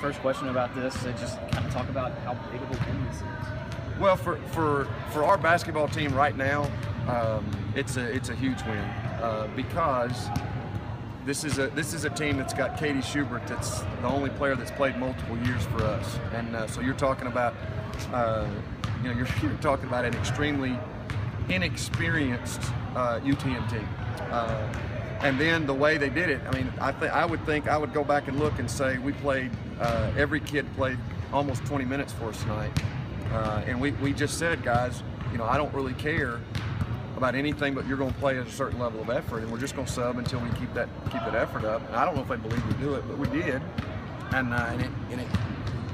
First question about this, just kind of talk about how big of a win this is. Well, for our basketball team right now, it's a huge win because this is a team that's got Katie Schubert. That's the only player that's played multiple years for us, and so you're talking about you're talking about an extremely inexperienced UTM team. And then the way they did it, I mean, I would go back and look and say we played, every kid played almost 20 minutes for us tonight. And we just said, guys, I don't really care about anything, but you're going to play at a certain level of effort, and we're just going to sub until we keep that effort up. And I don't know if they believe we do it, but we did, and it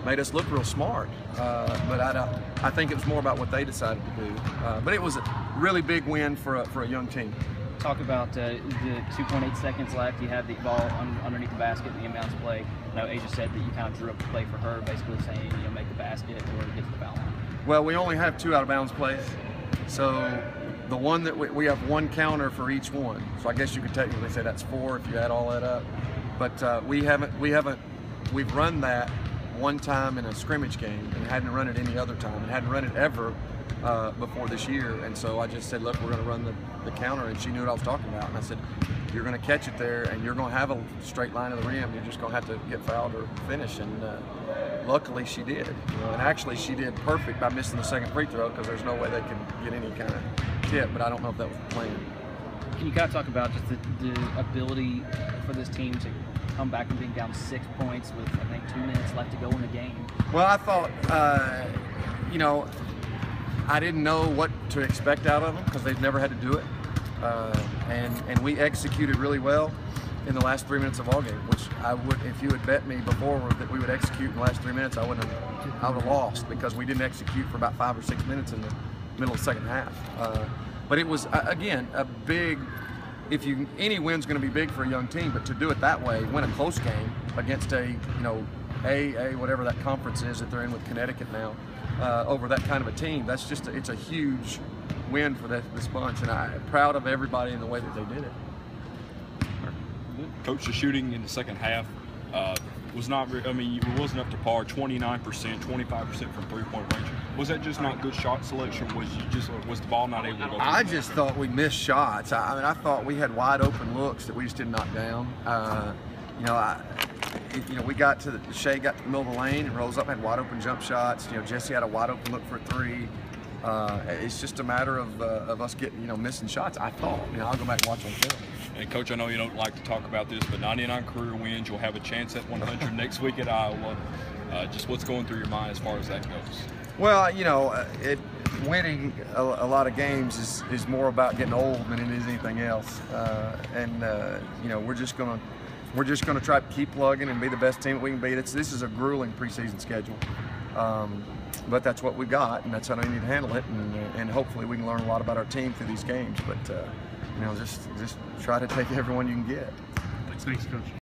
made us look real smart. But I think it was more about what they decided to do. But it was a really big win for a young team. Talk about the 2.8 seconds left. You had the ball underneath the basket in the inbounds play. I know Asia said that you kind of drew up the play for her, basically saying, make the basket or get to the foul line. Well, we only have 2 out of bounds plays, so the one that we have 1 counter for each one. So I guess you could technically say that's 4 if you add all that up. But we've run that 1 time in a scrimmage game and hadn't run it any other time and hadn't run it ever before this year. And so I just said, look, we're going to run the counter, and she knew what I was talking about. And I said, you're going to catch it there, and you're going to have a straight line of the rim. You're just going to have to get fouled or finish. And luckily she did. And actually she did perfect by missing the second free throw, because there's no way they could get any kind of tip. But I don't know if that was the plan. Can you kind of talk about just the ability for this team to come back from being down 6 points with, I think, 2 minutes left to go in the game? Well, I thought, I didn't know what to expect out of them because they've never had to do it. And we executed really well in the last 3 minutes of all game, which I would, if you had bet me before that we would execute in the last 3 minutes, I would have lost, because we didn't execute for about 5 or 6 minutes in the middle of the second half. But it was, again, a big, any win's going to be big for a young team, but to do it that way, win a close game against whatever that conference is that they're in with Connecticut now, over that kind of a team, that's just, it's a huge win for this bunch, and I'm proud of everybody in the way that they did it. Coach, the shooting in the second half was not, it wasn't up to par. 29%, 25% from three-point range. Was that just not good shot selection? Was the ball not able to go? I just thought we missed shots. I thought we had wide open looks that we just didn't knock down. We got to Shea got to the middle of the lane and rose up, had wide open jump shots. Jesse had a wide open look for a 3. It's just a matter of us getting, missing shots. I thought, I'll go back and watch on film. And Coach, I know you don't like to talk about this, but 99 career wins. You'll have a chance at 100 next week at Iowa. Just what's going through your mind as far as that goes? Well, winning a lot of games is more about getting old than it is anything else. We're just gonna try to keep plugging and be the best team that we can be. This is a grueling preseason schedule, but that's what we got, and that's how we need to handle it. And hopefully we can learn a lot about our team through these games. But just try to take everyone you can get. Thanks, Coach.